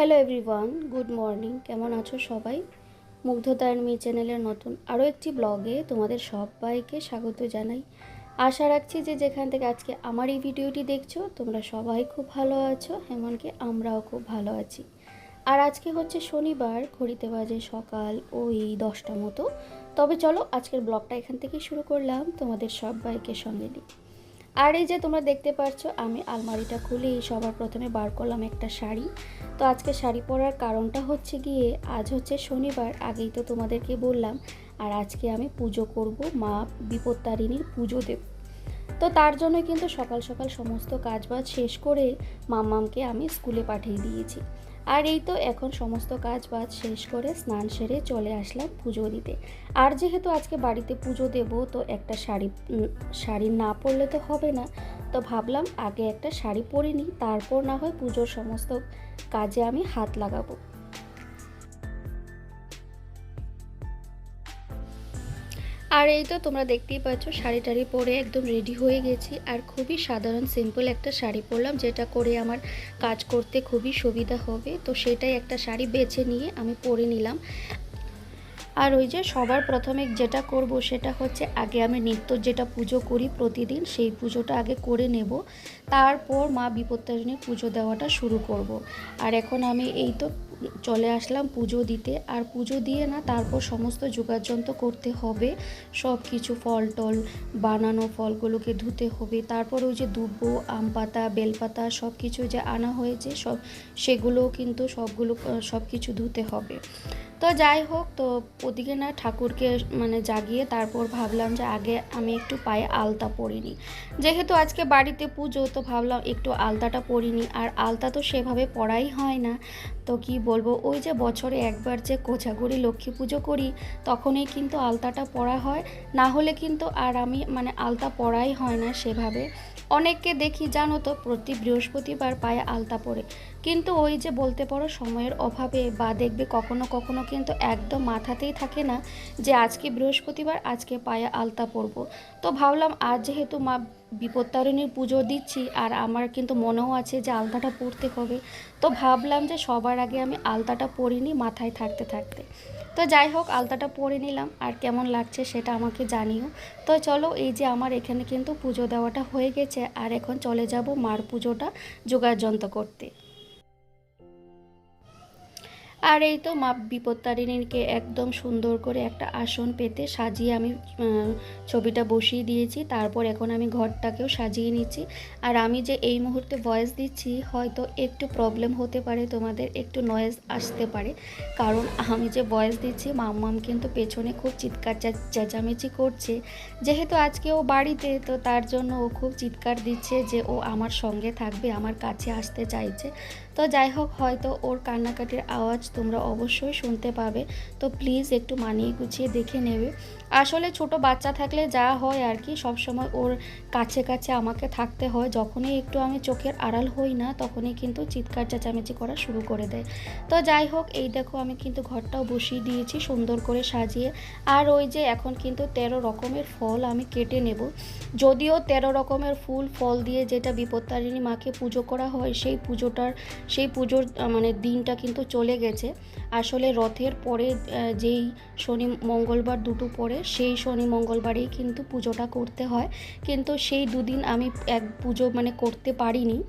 Hello everyone, good morning. কেমন আছো সবাই? মুগ্ধতায়ন চ্যানেলের নতুন আরও একটি ব্লগে তোমাদের সবাইকে স্বাগত জানাই। আশা রাখছি যে যেখান থেকে আজকে আমার এই ভিডিওটি দেখছো তোমরা সবাই খুব ভালো আছো, এমনকি আমরাও খুব ভালো আছি। আর আজকে হচ্ছে শনিবার, ঘড়িতে বাজে সকাল ওই 10টা মতো। তবে চলো আজকের ব্লগটা এখান থেকে শুরু করলাম তোমাদের সবাইকে সঙ্গে নিয়ে। আর এই যে তোমরা দেখতে পাচ্ছ, আমি আলমারিটা খুলে সবার প্রথমে বার করলাম একটা শাড়ি। তো আজকে শাড়ি পরার কারণটা হচ্ছে গিয়ে, আজ হচ্ছে শনিবার, আগেই তো তোমাদেরকে বললাম। আর আজকে আমি পুজো করব, মা বিপত্তারিণীর পুজো দেব। তো তার জন্য কিন্তু সকাল সকাল সমস্ত কাজবাজ শেষ করে মাম্মামকে আমি স্কুলে পাঠিয়ে দিয়েছি। আর এই তো এখন সমস্ত কাজবাজ শেষ করে স্নান সেরে চলে আসলাম পুজো দিতে। আর যেহেতু আজকে বাড়িতে পুজো দেব, তো একটা শাড়ি না পরলে তো হবে না। তো ভাবলাম আগে একটা শাড়ি পরে নিই, তারপর না হয় পুজোর সমস্ত কাজে আমি হাত লাগাবো। আর এই তো তোমরা দেখতেই পাচ্ছ, শাড়ি টাড়ি পরে একদম রেডি হয়ে গেছি। আর খুবই সাধারণ সিম্পল একটা শাড়ি পরলাম, যেটা করে আমার কাজ করতে খুবই সুবিধা হবে। তো সেটাই একটা শাড়ি বেছে নিয়ে আমি পরে নিলাম। আর ওই যে সবার প্রথমে যেটা করব সেটা হচ্ছে, আগে আমি নিত্য যেটা পুজো করি প্রতিদিন, সেই পুজোটা আগে করে নেব। তারপর মা বিপত্তারিণীর পুজো দেওয়াটা শুরু করব। আর এখন আমি এই তো চলে আসলাম পুজো দিতে। আর পুজো দিয়ে না, তারপর সমস্ত যোগাযন্ত্র করতে হবে। সব কিছু ফল টল বানানো, ফলগুলোকে ধুতে হবে। তারপর ওই যে দুব্বো, আম পাতা, বেলপাতা সব কিছু যে আনা হয়েছে, সেগুলোও কিন্তু সব কিছু ধুতে হবে। তো যাই হোক, তো ওদিকে না ঠাকুরকে জাগিয়ে তারপর ভাবলাম যে আগে আমি একটু পায়ে আলতা পরিনি। যেহেতু আজকে বাড়িতে পুজো, তো ভাবলাম একটু আলতাটা পরিনি। আর আলতা তো সেভাবে পরাই হয় না। তো কি বলবো, ওই যে বছরে একবার যে কোজাগরি লক্ষ্মী পুজো করি, তখনই কিন্তু আলতাটা পরা হয়। না হলে কিন্তু আর আমি আলতা পরাই হয় না সেভাবে। অনেককে দেখি জানো তো, প্রতি বৃহস্পতিবার পায়ে আলতা পরে, কিন্তু ওই যে বলতে পারো সময়ের অভাবে, বা দেখবে কখনো কখনো কিন্তু একদম মাথাতেই থাকে না যে আজকে বৃহস্পতিবার, আজকে পায়ে আলতা পরব। তো ভাবলাম আজ যেহেতু মা বিপত্তারিণীর পুজো দিচ্ছি, আর আমার কিন্তু মনেও আছে যে আলতাটা পরতে হবে, তো ভাবলাম যে সবার আগে আমি আলতাটা পরিনি মাথায় থাকতে থাকতে। তো যাই হোক, আলতাটা পরে নিলাম। আর কেমন লাগছে সেটা আমাকে জানিও। তো চলো, এই যে আমার এখানে কিন্তু পুজো দেওয়াটা হয়ে গেছে, আর এখন চলে যাব মার পুজোটা যোগাযন্ত্র করতে। আর এই তো মা বিপত্তারিণীকে একদম সুন্দর করে একটা আসন পেতে সাজিয়ে আমি ছবিটা বসিয়ে দিয়েছি। তারপর এখন আমি ঘরটাকেও সাজিয়ে নিচ্ছি। আর আমি যে এই মুহূর্তে ভয়েস দিচ্ছি, হয়তো একটু প্রবলেম হতে পারে, তোমাদের একটু নয়েজ আসতে পারে, কারণ আমি যে ভয়েস দিচ্ছি মাম্মাম কিন্তু পেছনে খুব চিৎকার চেঁচামেচি করছে। যেহেতু আজকে ও বাড়িতে, তো তার জন্য ও খুব চিৎকার দিচ্ছে যে ও আমার সঙ্গে থাকবে, আমার কাছে আসতে চাইছে। তো যাই হোক, হয়তো ওর কান্নাকাটির আওয়াজ তোমরা অবশ্যই শুনতে পাবে। তো প্লিজ একটু মানিয়ে গুছিয়ে দেখে নেবে। আসলে ছোট বাচ্চা থাকলে যা হয় আর কি, সবসময় ওর কাছে কাছে আমাকে থাকতে হয়। যখনই একটু আমি চোখের আড়াল হই না, তখনই কিন্তু চিৎকার চেঁচামেচি করা শুরু করে দেয়। তো যাই হোক, এই দেখো আমি কিন্তু ঘরটাও বসিয়ে দিয়েছি সুন্দর করে সাজিয়ে। আর ওই যে এখন কিন্তু 13 রকমের ফল আমি কেটে নেব। যদিও 13 রকমের ফুল ফল দিয়ে যেটা বিপত্তারিণী মাকে পুজো করা হয়, সেই পুজোর দিনটা কিন্তু চলে গেছে। আসলে রথের পরে যেই শনি মঙ্গলবার দুটো পরে, সেই শনি মঙ্গলবারেই কিন্তু পুজোটা করতে হয়। কিন্তু সেই দুদিন আমি এক পুজো করতে পারিনি।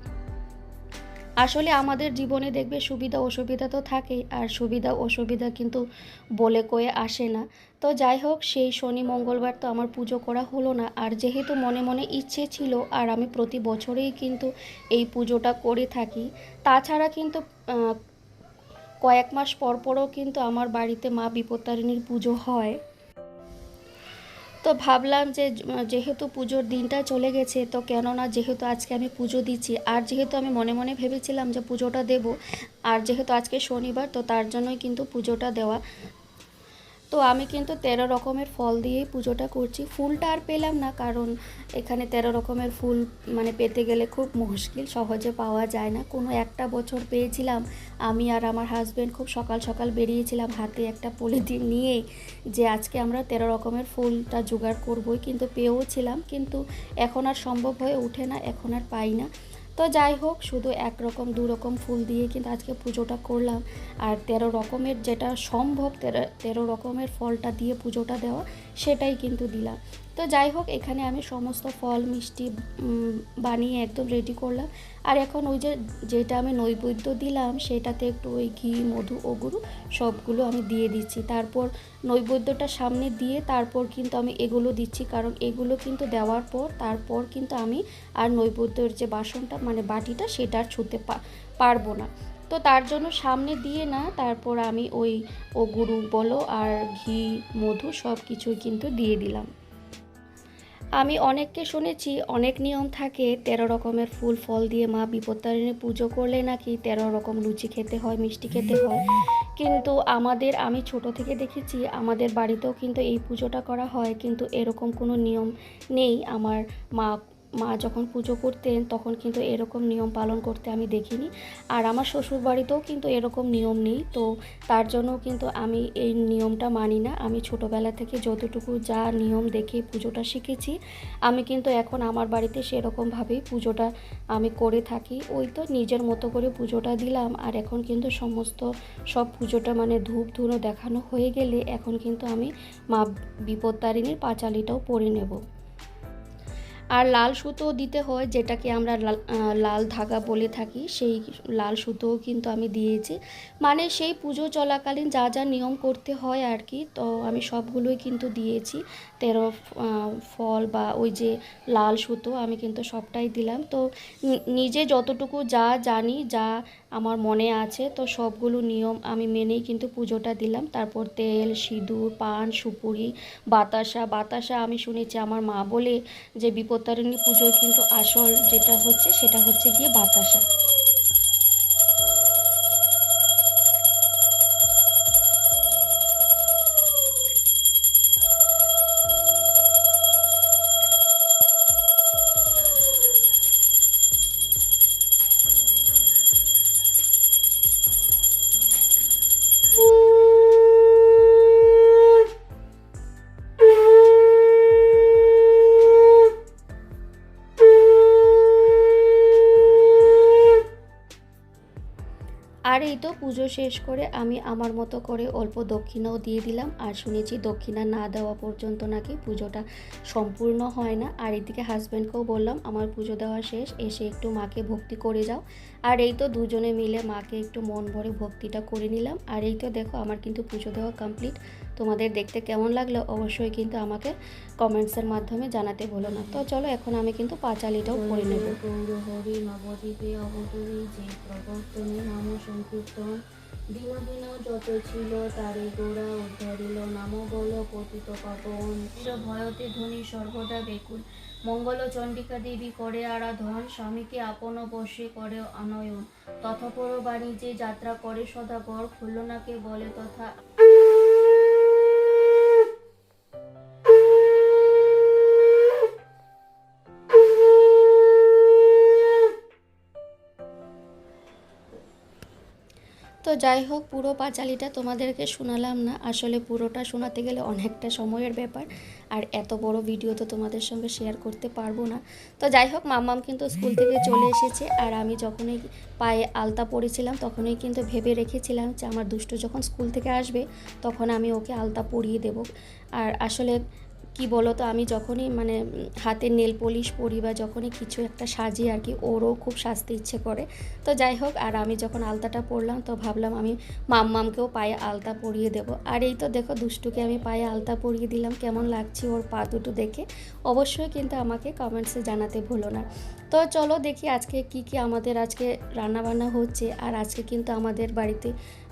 আসলে আমাদের জীবনে দেখবে সুবিধা অসুবিধা তো থাকেই, আর সুবিধা অসুবিধা কিন্তু বলে কয়ে আসে না। তো যাই হোক, সেই শনি মঙ্গলবার তো আমার পুজো করা হলো না। আর যেহেতু মনে মনে ইচ্ছে ছিল, আর আমি প্রতি বছরেই কিন্তু এই পুজোটা করে থাকি। তাছাড়া কিন্তু কয়েক মাস পর পরও কিন্তু আমার বাড়িতে মা বিপত্তারিণীর পুজো হয়। তো ভাবলাম যে যেহেতু পুজোর দিনটা চলে গেছে, তো কেননা যেহেতু আজকে আমি পুজো দিচ্ছি, আর যেহেতু আমি মনে মনে ভেবেছিলাম যে পুজোটা দেব, আর যেহেতু আজকে শনিবার, তো তার জন্যই কিন্তু পুজোটা দেওয়া। তো আমি কিন্তু 13 রকমের ফল দিয়েই পুজোটা করছি। ফুলটা আর পেলাম না, কারণ এখানে 13 রকমের ফুল পেতে গেলে খুব মুশকিল, সহজে পাওয়া যায় না। কোনো একটা বছর পেয়েছিলাম, আমি আর আমার হাজব্যান্ড খুব সকাল সকাল বেরিয়েছিলাম হাতে একটা পলিথিন নিয়ে, যে আজকে আমরা 13 রকমের ফুলটা জোগাড় করবই, কিন্তু পেয়েও ছিলাম, কিন্তু এখন আর সম্ভব হয়ে ওঠে না, এখন আর পাই না। তো তো যাই হোক, শুধু একরকম দুরকম ফুল দিয়ে কিন্তু আজকে পুজোটা করলাম। আর 13 রকমের যেটা সম্ভব 13 রকমের ফলটা দিয়ে পুজোটা দেওয়া, সেটাই কিন্তু দিলাম। তো যাই হোক, এখানে আমি সমস্ত ফল মিষ্টি বানিয়ে একদম রেডি করলাম। আর এখন ওই যেটা আমি নৈবেদ্য দিলাম সেটাতে একটু ওই ঘি, মধু ও গুড় সবগুলো আমি দিয়ে দিচ্ছি। তারপর নৈবেদ্যটা সামনে দিয়ে তারপর কিন্তু আমি এগুলো দিচ্ছি, কারণ এগুলো কিন্তু দেওয়ার পর তারপর কিন্তু আমি আর নৈবেদ্যের যে বাসনটা মানে বাটিটা সেটা আর ছুঁতে পারবো না। তো তার জন্য সামনে দিয়ে না তারপর আমি ওই গুড় বলো আর ঘি, মধু সব কিছুই কিন্তু দিয়ে দিলাম। আমি অনেককে শুনেছি অনেক নিয়ম থাকে, 13 রকমের ফুল ফল দিয়ে মা বিপত্তারিণী পুজো করলে নাকি 13 রকম লুচি খেতে হয়, মিষ্টি খেতে হয়। কিন্তু আমি ছোট থেকে দেখেছি আমাদের বাড়িতেও কিন্তু এই পুজোটা করা হয়, কিন্তু এরকম কোনো নিয়ম নেই। আমার মা মা যখন পুজো করতেন তখন কিন্তু এরকম নিয়ম পালন করতে আমি দেখিনি। আর আমার শ্বশুর বাড়িতেও কিন্তু এরকম নিয়ম নেই। তো তার জন্য কিন্তু আমি এই নিয়মটা মানি না। আমি ছোটোবেলা থেকে যতটুকু যা নিয়ম দেখে পুজোটা শিখেছি, আমি কিন্তু এখন আমার বাড়িতে সেরকমভাবেই পুজোটা আমি করে থাকি। ওই তো নিজের মতো করে পুজোটা দিলাম। আর এখন কিন্তু সব পুজোটা মানে ধূপ ধুনো দেখানো হয়ে গেলে এখন কিন্তু আমি মা বিপত্তারিণীর পাঁচালিটাও পরে নেব। আর লাল সুতোও দিতে হয়, যেটাকে আমরা লাল ধাগা বলে থাকি, সেই লাল সুতোও কিন্তু আমি দিয়েছি। মানে সেই পুজো চলাকালীন যা যা নিয়ম করতে হয় আর কি, তো আমি সবগুলোই কিন্তু দিয়েছি। 13 ফল বা ওই যে লাল সুতো আমি কিন্তু সবটাই দিলাম। তো নিজে যতটুকু যা জানি, যা আমার মনে আছে, তো সবগুলো নিয়ম আমি মেনেই কিন্তু পুজোটা দিলাম। তারপর তেল, সিঁদুর, পান, সুপুরি, বাতাসা আমি শুনেছি আমার মা বলে যে বিপত্তারিণী পুজোর কিন্তু আসল যেটা হচ্ছে সেটা হচ্ছে গিয়ে বাতাসা। আর এই তো পুজো শেষ করে আমি আমার মতো করে অল্প দক্ষিণাও দিয়ে দিলাম। আর শুনেছি দক্ষিণা না দেওয়া পর্যন্ত নাকি পুজোটা সম্পূর্ণ হয় না। আর এদিকে হাজব্যান্ডকেও বললাম আমার পুজো দেওয়া শেষ, এসে একটু মাকে ভক্তি করে যাও। আর এই তো দুজনে মিলে মাকে একটু মন ভরে ভক্তিটা করে নিলাম। আর এই তো দেখো আমার কিন্তু পুজো দেওয়া কমপ্লিট। তোমাদের দেখতে কেমন লাগলো অবশ্যই কিন্তু আমাকে কমেন্টসের মাধ্যমে জানাতে ভুলো না। তো চলো এখন আমি কিন্তু পাঁচালিটাও পরে নেব। গৌরহরি নবদ্বীপে অবতরী যে প্রবর্তনে নাম সংকীর্তন দিন দিন যত ছিল তারে গোড়া উদ্ধরিল নাম বল পতিত পাবন ভয়তে ধ্বনি সর্বদা বেকুল মঙ্গল চণ্ডিকা দেবী করে আরাধন স্বামীকে আপন বশে করে অনয়ন তথাপর বাণিজ্যে যাত্রা করে সদাগর খুলনাকে বলে তথা। তো যাই হোক, পুরো পাঁচালিটা তোমাদেরকে শোনালাম না, আসলে পুরোটা শোনাতে গেলে অনেকটা সময়ের ব্যাপার। আর এত বড় ভিডিও তো তোমাদের সঙ্গে শেয়ার করতে পারবো না। তো যাই হোক, মাম্মাম কিন্তু স্কুল থেকে চলে এসেছে। আর আমি যখনই পায়ে আলতা পরেছিলাম তখনই কিন্তু ভেবে রেখেছিলাম যে আমার দুষ্টু যখন স্কুল থেকে আসবে তখন আমি ওকে আলতা পরিয়ে দেব। আর আসলে কি বলো তো, আমি যখনই মানে হাতে নেল পলিশ পরি বা যখনই কিছু একটা সাজি আর কি, ওরও খুব সাজতে ইচ্ছে করে। তো যাই হোক, আর আমি যখন আলতাটা পরলাম তো ভাবলাম আমি মাম্মামকেও পায়ে আলতা পরিয়ে দেব। আর এই তো দেখো দুষ্টুকে আমি পায়ে আলতা পরিয়ে দিলাম, কেমন লাগছে ওর পা দুটো দেখে অবশ্যই কিন্তু আমাকে কমেন্টসে জানাতে ভুলো না। তো চলো দেখি আজকে কি আমাদের আজকে রান্নাবান্না হচ্ছে। আর আজকে কিন্তু আমাদের বাড়িতে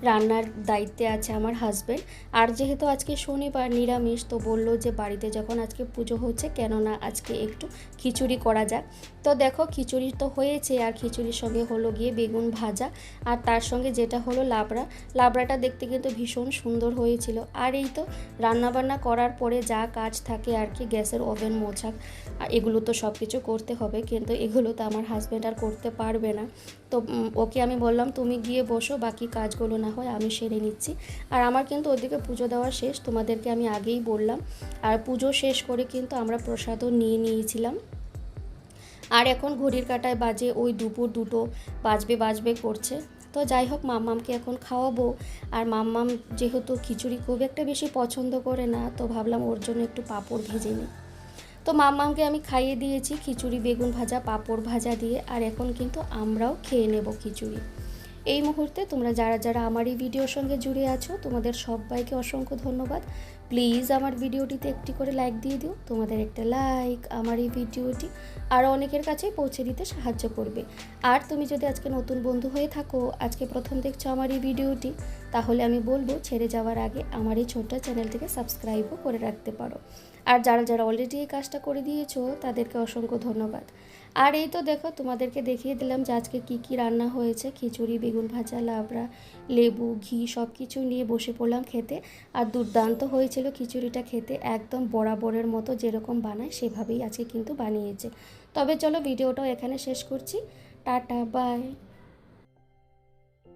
রান্নার দায়িত্বে আছে আমার হাজব্যান্ড। আর যেহেতু আজকে শনিবার নিরামিষ, তো বললো যে বাড়িতে যখন আজকে পুজো হচ্ছে কেননা আজকে একটু খিচুড়ি করা যাক। তো দেখো খিচুড়ি তো হয়েছে, আর খিচুড়ির সঙ্গে হলো গিয়ে বেগুন ভাজা, আর তার সঙ্গে যেটা হলো লাবড়াটা দেখতে কিন্তু ভীষণ সুন্দর হয়েছিল। আর এই তো রান্নাবান্না করার পরে যা কাজ থাকে আর কি, গ্যাসের ওভেন মোছা, এগুলো তো সব কিছু করতে হবে, কিন্তু এগুলো তো আমার হাজব্যান্ড আর করতে পারবে না। তো ওকে আমি বললাম তুমি গিয়ে বসো, বাকি কাজগুলো না হয় আমি সেরে নিচ্ছি। আর আমার কিন্তু ওদিকে পুজো দেওয়া শেষ, তোমাদেরকে আমি আগেই বললাম। আর পুজো শেষ করে কিন্তু আমরা প্রসাদও নিয়ে নিয়েছিলাম। আর এখন ঘড়ির কাঁটায় বাজে ওই দুপুর 2টো বাজবে করছে। তো যাই হোক, মাম্মামকে এখন খাওয়াবো। আর মাম্মাম যেহেতু খিচুড়ি খুব একটা বেশি পছন্দ করে না, তো ভাবলাম ওর জন্য একটু পাঁপড় ভেজে নিই। তো মাম্মামকে আমি খাইয়ে দিয়েছি খিচুড়ি, বেগুন ভাজা, পাঁপড় ভাজা দিয়ে। আর এখন কিন্তু আমরাও খেয়ে নেব খিচুড়ি। এই মুহূর্তে তোমরা যারা যারা আমার এই ভিডিওর সঙ্গে জুড়ে আছো, তোমাদের সবাইকে অসংখ্য ধন্যবাদ। প্লিজ আমার ভিডিওটিতে একটি করে লাইক দিয়ে দিও। তোমাদের একটা লাইক আমার এই ভিডিওটি আরও অনেকের কাছে পৌঁছে দিতে সাহায্য করবে। আর তুমি যদি আজকে নতুন বন্ধু হয়ে থাকো, আজকে প্রথম দেখছো আমার এই ভিডিওটি, তাহলে আমি বলবো ছেড়ে যাওয়ার আগে আমার এই ছোট্ট চ্যানেলটিকে সাবস্ক্রাইবও করে রাখতে পারো। আর যারা যারা অলরেডি এই কাজটা করে দিয়েছো, তাদেরকে অসংখ্য ধন্যবাদ। আর এই তো দেখো, তোমাদেরকে দেখিয়ে দিলাম যে আজকে কি কি রান্না হয়েছে। খিচুড়ি, বেগুন ভাজা, লাবড়া, লেবু, ঘি সব কিছু নিয়ে বসে পড়লাম খেতে। আর দুর্দান্ত হয়েছিল খিচুড়িটা খেতে, একদম বরাবরের মতো যেরকম বানায় সেভাবেই আজকে কিন্তু বানিয়েছে। তবে চলো ভিডিওটাও এখানে শেষ করছি। Tata, by.